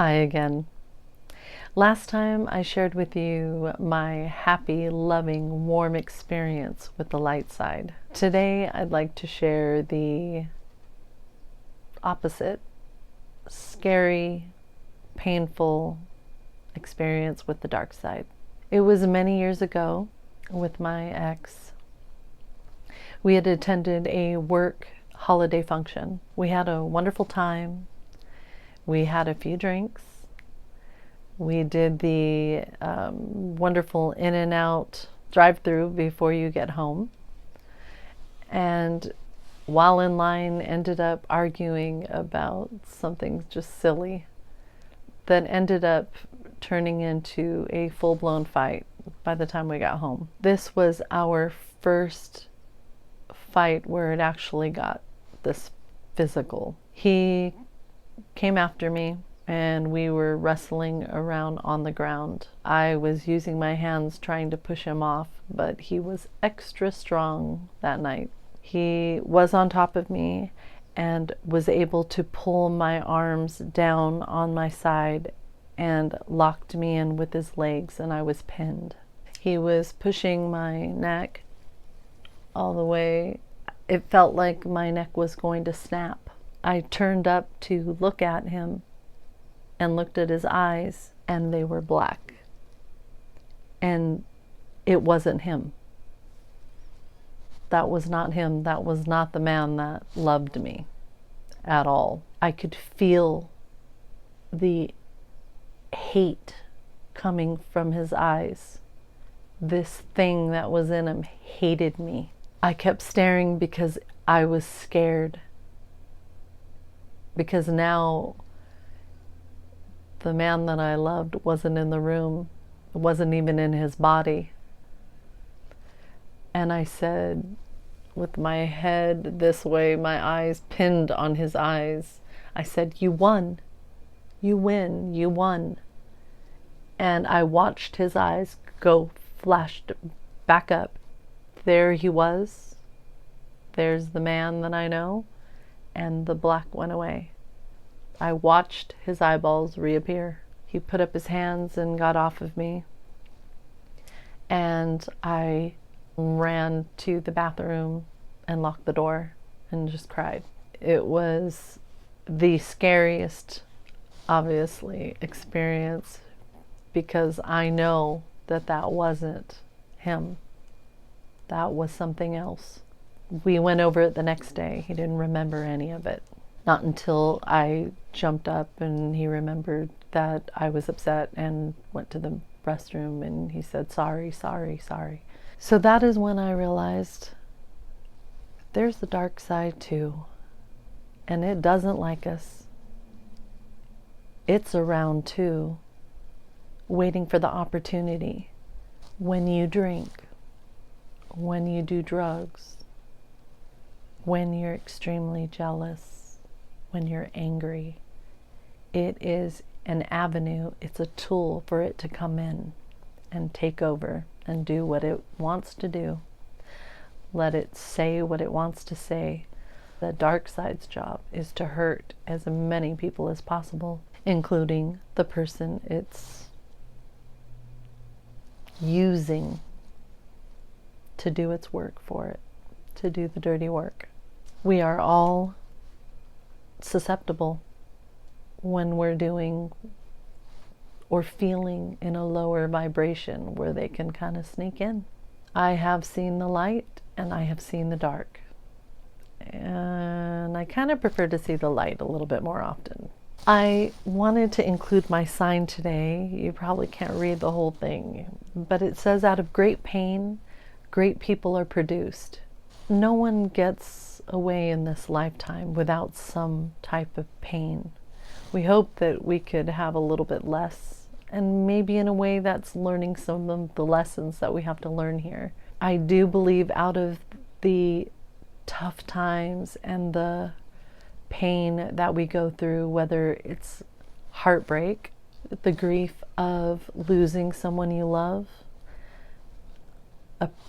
Hi again. Last time I shared with you my happy, loving, warm experience with the light side. Today I'd like to share the opposite, scary, painful experience with the dark side. It was many years ago with my ex. We had attended a work holiday function. We had a wonderful time. We had a few drinks. We did the wonderful in and out drive-through before you get home. And while in line, ended up arguing about something just silly that ended up turning into a full-blown fight by the time we got home. This was our first fight where it actually got this physical. He came after me and we were wrestling around on the ground. I was using my hands trying to push him off, but he was extra strong that night. He was on top of me and was able to pull my arms down on my side and locked me in with his legs, and I was pinned. He was pushing my neck all the way. It felt like my neck was going to snap. I turned up to look at him and looked at his eyes, and they were black. And it wasn't him. That was not him. That was not the man that loved me at all. I could feel the hate coming from his eyes. This thing that was in him hated me. I kept staring because I was scared. Because now the man that I loved wasn't in the room. It wasn't even in his body. And I said, with my head this way, my eyes pinned on his eyes, I said, "You won. You win. You won." And I watched his eyes go flashed back up. There he was. There's the man that I know. And the black went away. I watched his eyeballs reappear. He put up his hands and got off of me. And I ran to the bathroom and locked the door and just cried. It was the scariest, obviously, experience because I know that that wasn't him. That was something else. We went over it the next day. He didn't remember any of it. Not until I jumped up and he remembered that I was upset and went to the restroom and he said, "Sorry, sorry, sorry." So that is when I realized there's the dark side too. And it doesn't like us. It's around too, waiting for the opportunity. When you drink, when you do drugs, when you're extremely jealous, when you're angry, it is an avenue, it's a tool for it to come in and take over and do what it wants to do. Let it say what it wants to say. The dark side's job is to hurt as many people as possible, including the person it's using to do its work for it, to do the dirty work. We are all susceptible when we're doing or feeling in a lower vibration where they can kind of sneak in. I have seen the light and I have seen the dark. And I kind of prefer to see the light a little bit more often. I wanted to include my sign today. You probably can't read the whole thing, but it says, "Out of great pain, great people are produced." No one gets away in this lifetime without some type of pain. We hope that we could have a little bit less, and maybe in a way that's learning some of the lessons that we have to learn here. I do believe out of the tough times and the pain that we go through, whether it's heartbreak, the grief of losing someone you love,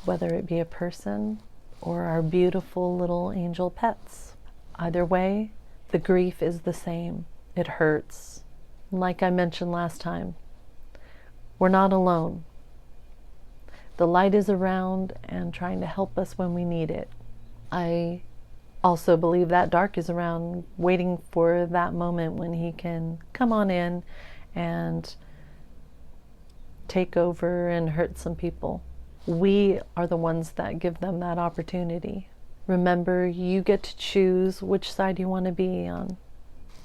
whether it be a person or our beautiful little angel pets. Either way, the grief is the same. It hurts. Like I mentioned last time, we're not alone. The light is around and trying to help us when we need it. I also believe that dark is around, waiting for that moment when he can come on in and take over and hurt some people. We are the ones that give them that opportunity. Remember, you get to choose which side you want to be on.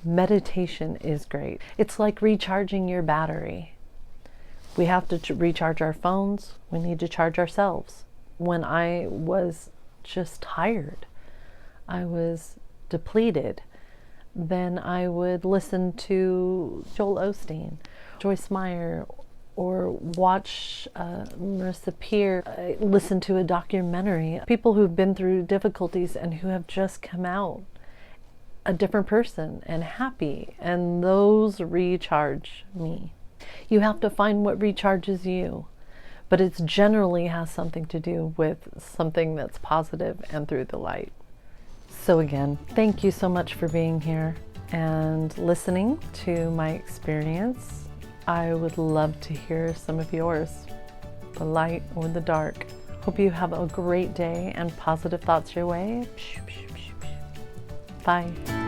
Meditation is great. It's like recharging your battery. We have to recharge our phones. We need to charge ourselves. When I was just tired, I was depleted, then I would listen to Joel Osteen, Joyce Meyer, or watch Marissa Peer, listen to a documentary. People who've been through difficulties and who have just come out a different person and happy, and those recharge me. You have to find what recharges you, but it generally has something to do with something that's positive and through the light. So again, thank you so much for being here and listening to my experience. I would love to hear some of yours, the light or the dark. Hope you have a great day and positive thoughts your way. Bye.